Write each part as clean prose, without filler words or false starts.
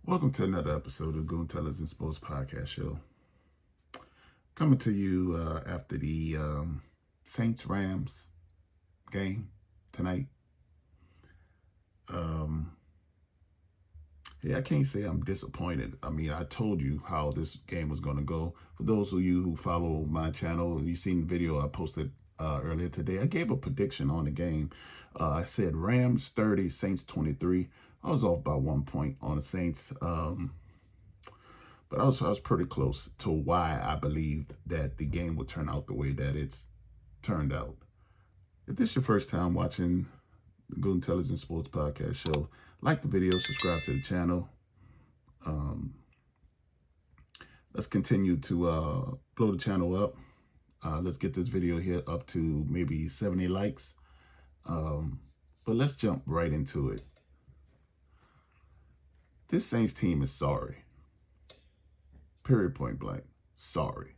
Welcome to another episode of Goon Tellers and Sports Podcast Show. Coming to you after the Saints-Rams game tonight. I can't say I'm disappointed. I mean, I told you how this game was going to go. For those of you who follow my channel, you've seen the video I posted earlier today. I gave a prediction on the game. I said Rams 30, Saints 23. I was off by 1 point on the Saints, but I was pretty close to why I believed that the game would turn out the way that it's turned out. If this is your first time watching the Good Intelligence Sports Podcast Show, like the video, subscribe to the channel. Let's continue to blow the channel up. Let's get this video here up to maybe 70 likes. But let's jump right into it. This Saints team is sorry. Period, point blank. Sorry.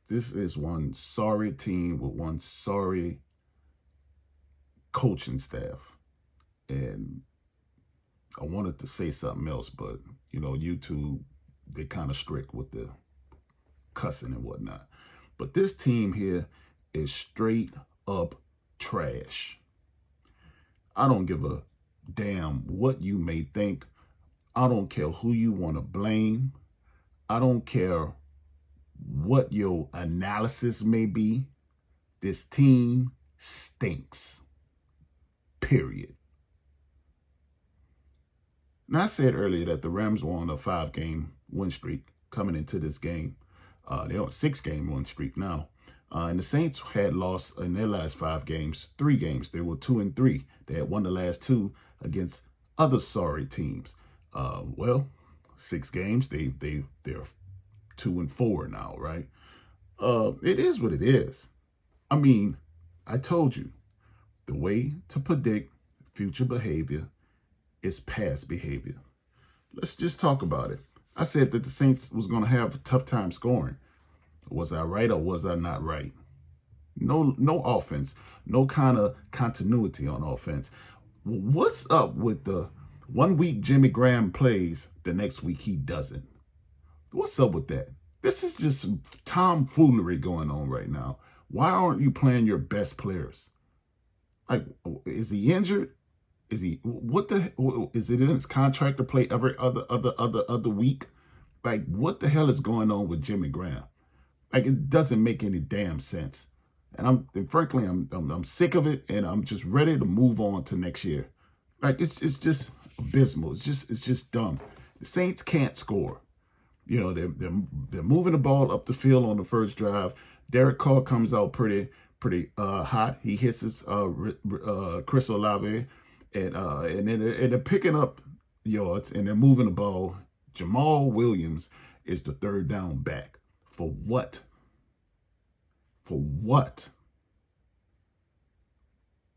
This is one sorry team with one sorry coaching staff. And I wanted to say something else, but, you know, YouTube, they're kind of strict with the cussing and whatnot. But this team here is straight up trash. I don't give a damn what you may think. I don't care who you want to blame. I don't care what your analysis may be. This team stinks. Period. Now, I said earlier that the Rams were on a 5-game win streak coming into this game. They're on a 6-game win streak now. And the Saints had lost in their last 5 games, 3 games. They were 2-3. They had won the last 2 against other sorry teams. 6 games, they're 2-4 now, right? It is what it is. I mean, I told you, the way to predict future behavior is past behavior. Let's just talk about it. I said that the Saints was going to have a tough time scoring. Was I right or was I not right? No offense, no kind of continuity on offense. What's up with the 1 week Jimmy Graham plays, the next week he doesn't? What's up with that? This is just some tomfoolery going on right now. Why aren't you playing your best players? Like, is he injured? Is he is it in his contract to play every other week? Like, what the hell is going on with Jimmy Graham? Like, it doesn't make any damn sense. And frankly, I'm sick of it, and I'm just ready to move on to next year. Like, it's just abysmal. It's just dumb. The Saints can't score. You know, they're moving the ball up the field on the first drive. Derek Carr comes out pretty hot. He hits his Chris Olave, and they're picking up yards and they're moving the ball. Jamal Williams is the 3rd down back. For what? For what?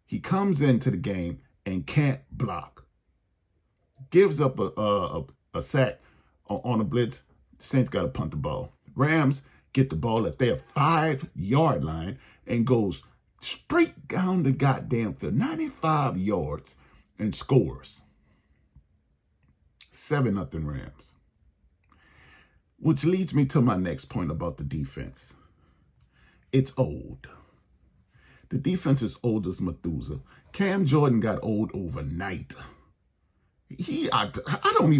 He comes into the game and can't block. Gives up a sack on a blitz. Saints got to punt the ball. Rams get the ball at their 5-yard line and goes straight down the goddamn field, 95 yards, and scores. 7-0 Rams. Which leads me to my next point about the defense. It's old. The defense is old as Methuselah. Cam Jordan got old overnight. I don't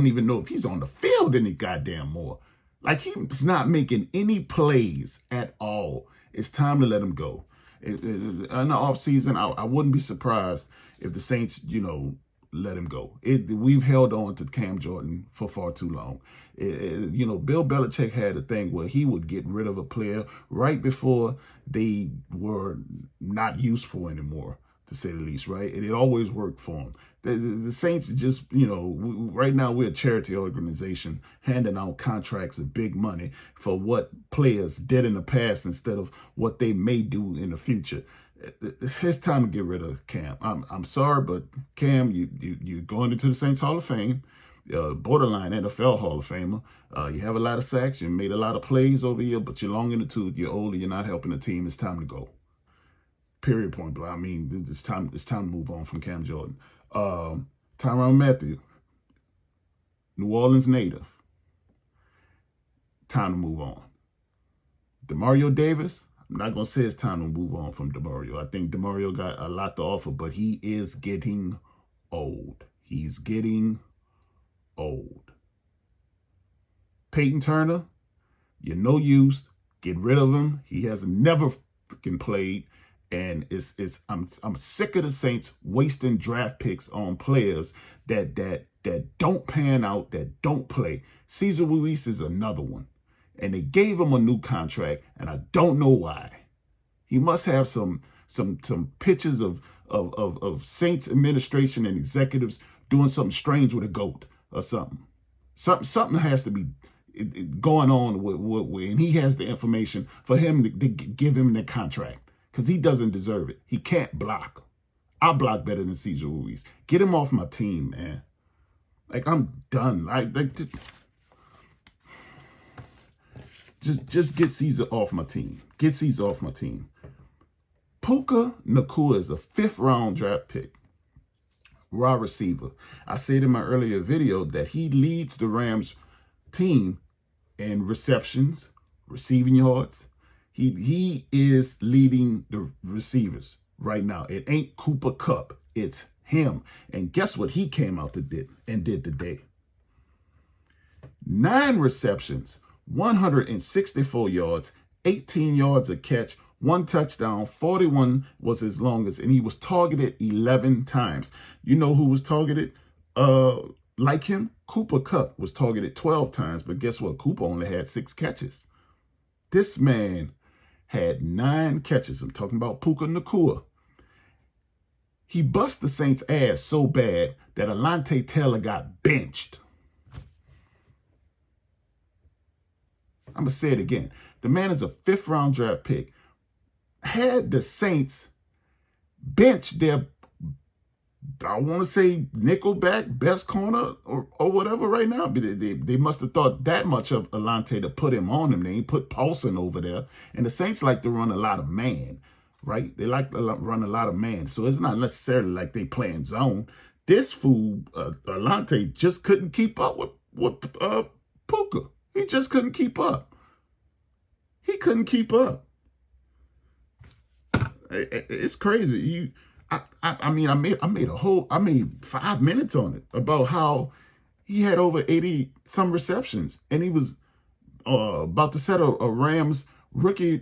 even know if he's on the field any goddamn more. Like, he's not making any plays at all. It's time to let him go. In the offseason, I wouldn't be surprised if the Saints, let him go. We've held on to Cam Jordan for far too long. Bill Belichick had a thing where he would get rid of a player right before they were not useful anymore, to say the least, right? And it always worked for him. The Saints just, right now we're a charity organization handing out contracts of big money for what players did in the past instead of what they may do in the future. It's his time to get rid of Cam. I'm sorry, but Cam, you're going into the Saints Hall of Fame, borderline NFL Hall of Famer. You have a lot of sacks. You made a lot of plays over here, but you're long in the tooth. You're older. You're not helping the team. It's time to go. Period, point blank. I mean, it's time to move on from Cam Jordan. Tyrann Mathieu, New Orleans native. Time to move on. Demario Davis, I'm not going to say it's time to move on from Demario. I think Demario got a lot to offer, but he is getting old. He's getting old. Peyton Turner, you're no use. Get rid of him. He has never freaking played. And I'm sick of the Saints wasting draft picks on players that don't pan out, that don't play. Cesar Ruiz is another one. And they gave him a new contract, and I don't know why. He must have some pictures of Saints administration and executives doing something strange with a goat or something. Something has to be going on with and he has the information for him to give him the contract because he doesn't deserve it. He can't block. I block better than Cesar Ruiz. Get him off my team, man. Like, I'm done. Just get Cesar off my team. Get Cesar off my team. Puka Nacua is a 5th round draft pick. Raw receiver. I said in my earlier video that he leads the Rams team in receptions, receiving yards. He is leading the receivers right now. It ain't Cooper Kupp. It's him. And guess what he came out and did today? 9 receptions. 164 yards, 18 yards a catch, 1 touchdown, 41 was his longest, and he was targeted 11 times. You know who was targeted like him? Cooper Kupp was targeted 12 times, but guess what? Cooper only had 6 catches. This man had 9 catches. I'm talking about Puka Nacua. He bust the Saints' ass so bad that Alontae Taylor got benched. I'm going to say it again. The man is a 5th round draft pick. Had the Saints bench their, I want to say, nickelback, best corner or whatever right now. They must have thought that much of Alontae to put him on him. They ain't put Paulson over there. And the Saints like to run a lot of man, right? They like to run a lot of man. So it's not necessarily like they playing zone. This fool, Alontae, just couldn't keep up with Puka. He just couldn't keep up. He couldn't keep up. It's crazy. I made 5 minutes on it about how he had over 80 some receptions, and he was about to set a Rams rookie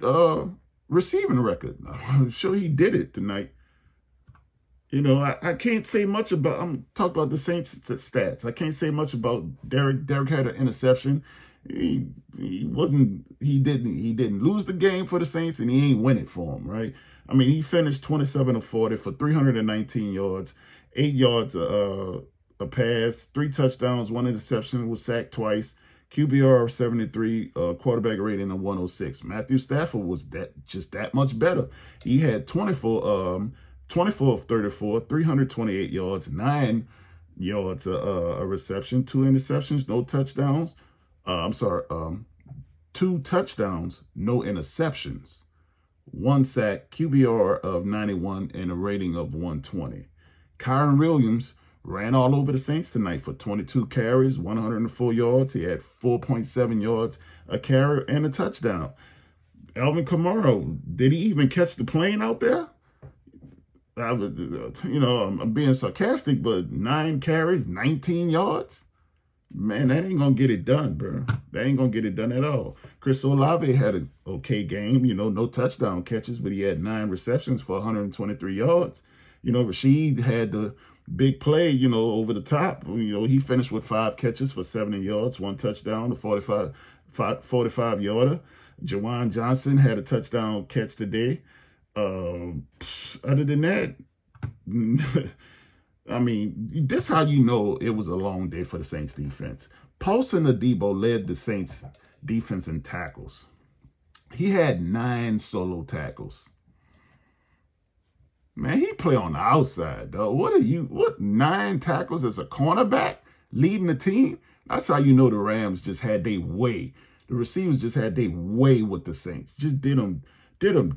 receiving record. I'm sure he did it tonight. You know, I can't say much about. I'm talking about the Saints stats. I can't say much about Derek. Derek had an interception. He didn't lose the game for the Saints, and he ain't win it for them, right? I mean, he finished 27 of 40 for 319 yards, 8 yards a pass, 3 touchdowns, 1 interception, was sacked twice, QBR of 73, quarterback rating of 106. Matthew Stafford was just that much better. He had 24 of 34, 328 yards, 9 yards a reception, 2 interceptions, no touchdowns. 2 touchdowns, no interceptions, 1 sack, QBR of 91, and a rating of 120. Kyron Williams ran all over the Saints tonight for 22 carries, 104 yards. He had 4.7 yards a carry and a touchdown. Alvin Kamara, did he even catch the plane out there? I'm being sarcastic, but 9 carries, 19 yards. Man, that ain't going to get it done, bro. That ain't going to get it done at all. Chris Olave had an okay game, no touchdown catches, but he had 9 receptions for 123 yards. Rashid had the big play, over the top. He finished with 5 catches for 70 yards, 1 touchdown, a 45-yarder. Jawan Johnson had a touchdown catch today. Other than that, I mean, this how you know it was a long day for the Saints defense. Paulson Adebo led the Saints defense in tackles. He had 9 solo tackles. Man, he play on the outside, though. What 9 tackles as a cornerback leading the team? That's how you know the Rams just had their way. The receivers just had their way with the Saints. Just did them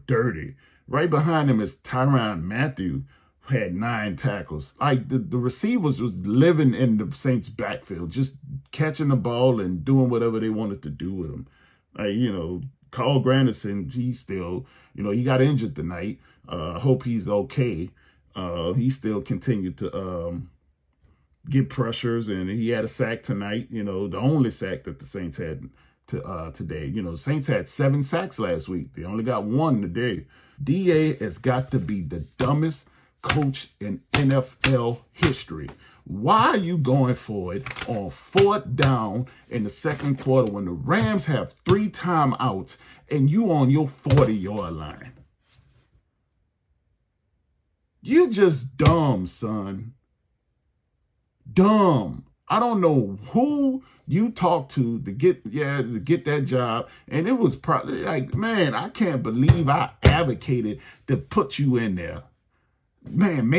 dirty. Right behind him is Tyrann Mathieu had 9 tackles. Like the receivers was living in the Saints backfield, just catching the ball and doing whatever they wanted to do with them. Like, Carl Granderson, he still, he got injured tonight. I hope he's okay. He still continued to get pressures, and he had a sack tonight, the only sack that the Saints had today. The Saints had 7 sacks last week. They only got 1 today. DA has got to be the dumbest coach in NFL history. Why are you going for it on 4th down in the second quarter when the Rams have 3 timeouts and you on your 40-yard line? You just dumb, son. Dumb. I don't know who you talked to get that job, and it was probably like, man, I can't believe I advocated to put you in there. Man,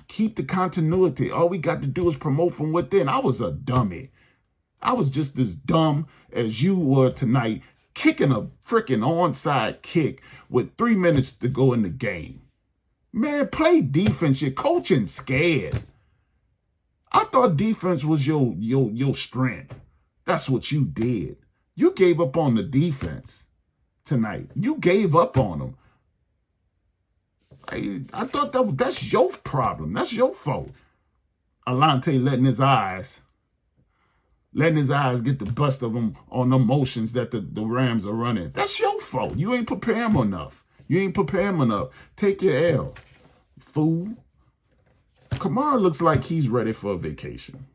keep the continuity. All we got to do is promote from within. I was a dummy. I was just as dumb as you were tonight, kicking a freaking onside kick with 3 minutes to go in the game. Man, play defense. You're coaching scared. I thought defense was your strength. That's what you did. You gave up on the defense tonight. You gave up on them. I thought that's your problem. That's your fault. Alontae letting his eyes get the best of him on the motions that the Rams are running. That's your fault. You ain't prepare him enough. Take your L, fool. Kamara looks like he's ready for a vacation.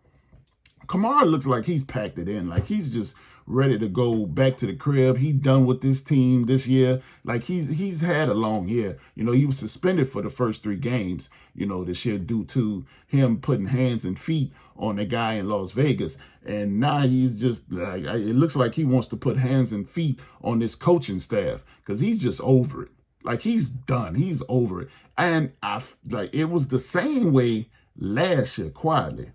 Kamara looks like he's packed it in. Like he's just ready to go back to the crib. He done with this team this year. Like he's had a long year. He was suspended for the first 3 games, this year due to him putting hands and feet on a guy in Las Vegas. And now he's just like, it looks like he wants to put hands and feet on this coaching staff because he's just over it. Like he's done. He's over it. And it was the same way last year, quietly.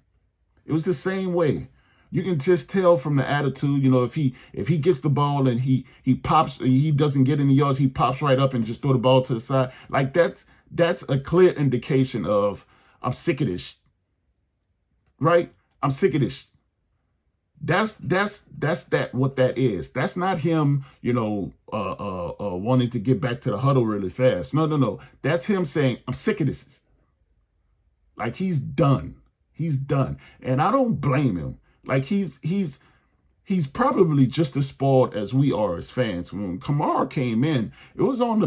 It was the same way. You can just tell from the attitude, if he gets the ball and he pops, he doesn't get any yards, he pops right up and just throw the ball to the side. Like that's a clear indication of I'm sick of this. Right? I'm sick of this. That's what that is. That's not him, wanting to get back to the huddle really fast. No. That's him saying, I'm sick of this. Like he's done. He's done. And I don't blame him. Like he's probably just as spoiled as we are as fans. When Kamara came in, it was on the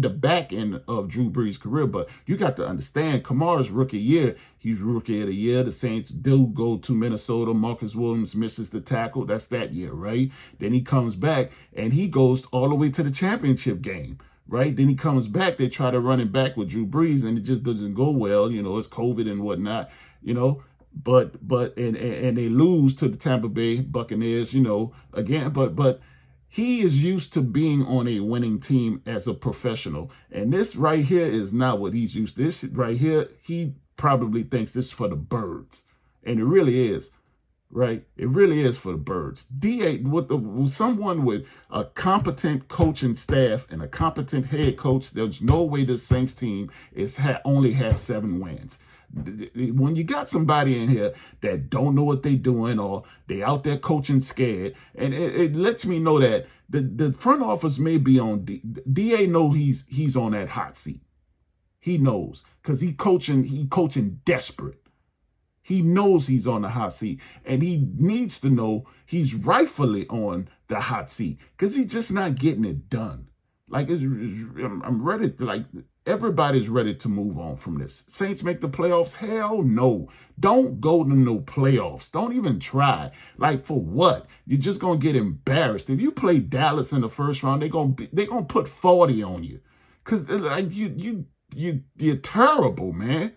back end of Drew Brees' career. But you got to understand, Kamara's rookie year, he's rookie of the year. The Saints do go to Minnesota. Marcus Williams misses the tackle. That's that year, right? Then he comes back, and he goes all the way to the championship game. Right? Then he comes back. They try to run it back with Drew Brees, and it just doesn't go well. It's COVID and whatnot, But they lose to the Tampa Bay Buccaneers, again. But he is used to being on a winning team as a professional. And this right here is not what he's used to. This right here, he probably thinks this is for the birds. And it really is. Right? It really is for the birds. With someone with a competent coaching staff and a competent head coach, there's no way this Saints team only has 7 wins. When you got somebody in here that don't know what they're doing, or they out there coaching scared, and it lets me know that the front office may be on DA know he's on that hot seat. He knows because he coaching desperate. He knows he's on the hot seat, and he needs to know he's rightfully on the hot seat because he's just not getting it done. Like I'm ready to everybody's ready to move on from this. Saints make the playoffs? Hell no. Don't go to no playoffs. Don't even try. Like for what? You're just gonna get embarrassed. If you play Dallas in the first round, they're gonna put 40 on you. Cause you're terrible, man.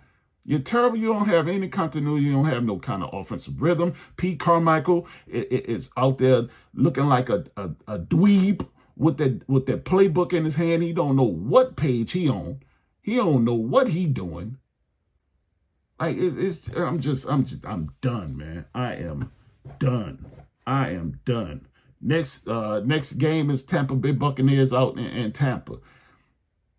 You're terrible. You don't have any continuity. You don't have no kind of offensive rhythm. Pete Carmichael is out there looking like a dweeb with that playbook in his hand. He don't know what page he on. He don't know what he doing. Like I'm done, man. I am done. Next game is Tampa Bay Buccaneers out in Tampa.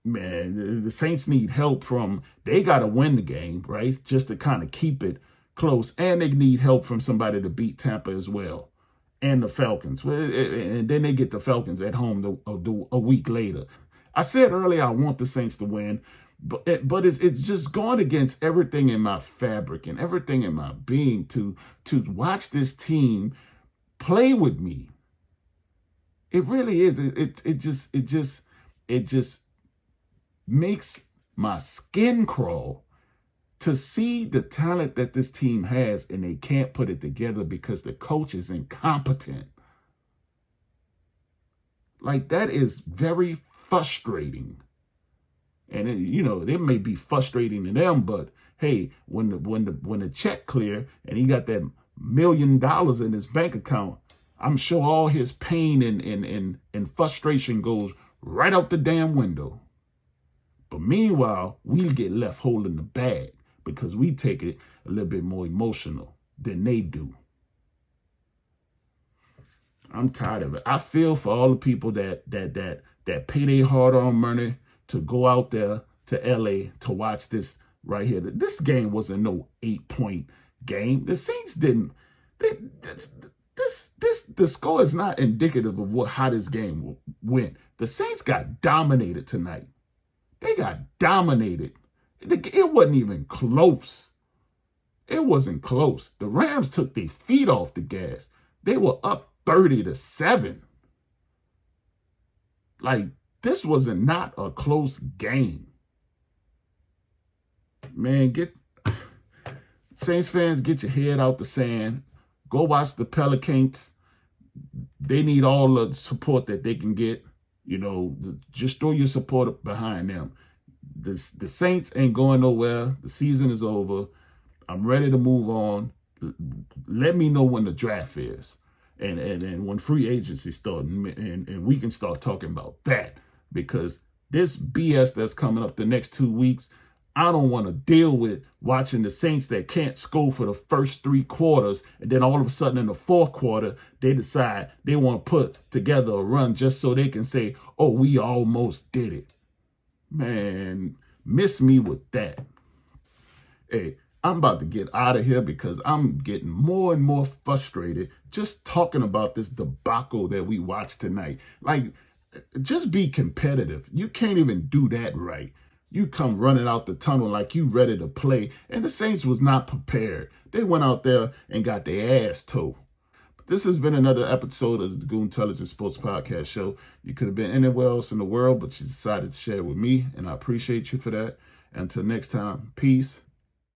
man, the Saints need help from, they got to win the game, right? Just to kind of keep it close. And they need help from somebody to beat Tampa as well. And the Falcons. And then they get the Falcons at home a week later. I said earlier I want the Saints to win, but it's just gone against everything in my fabric and everything in my being to watch this team play with me. It really is. It just makes my skin crawl to see the talent that this team has, and they can't put it together because the coach is incompetent. Like, that is very frustrating. And it may be frustrating to them, but hey, when the check clear and he got that $1 million in his bank account, I'm sure all his pain and frustration goes right out the damn window. But meanwhile, we get left holding the bag because we take it a little bit more emotional than they do. I'm tired of it. I feel for all the people that pay their hard-earned money to go out there to LA to watch this right here. This game wasn't no 8-point game. The Saints didn't. The score is not indicative of how this game went. The Saints got dominated tonight. They got dominated. It wasn't even close. It wasn't close. The Rams took their feet off the gas. They were up 30-7. Like, this was not a close game. Man, Saints fans, get your head out the sand. Go watch the Pelicans. They need all the support that they can get. Just throw your support behind them. The Saints ain't going nowhere. The season is over. I'm ready to move on. Let me know when the draft is. And when free agency starts, and we can start talking about that. Because this BS that's coming up the next 2 weeks, I don't want to deal with watching the Saints that can't score for the first 3 quarters, and then all of a sudden in the 4th quarter, they decide they want to put together a run just so they can say, oh, we almost did it. Man, miss me with that. Hey, I'm about to get out of here because I'm getting more and more frustrated just talking about this debacle that we watched tonight. Like, just be competitive. You can't even do that right. You come running out the tunnel like you ready to play, and the Saints was not prepared. They went out there and got their ass towed. This has been another episode of the Goon Intelligence Sports Podcast Show. You could have been anywhere else in the world, but you decided to share it with me, and I appreciate you for that. Until next time, peace.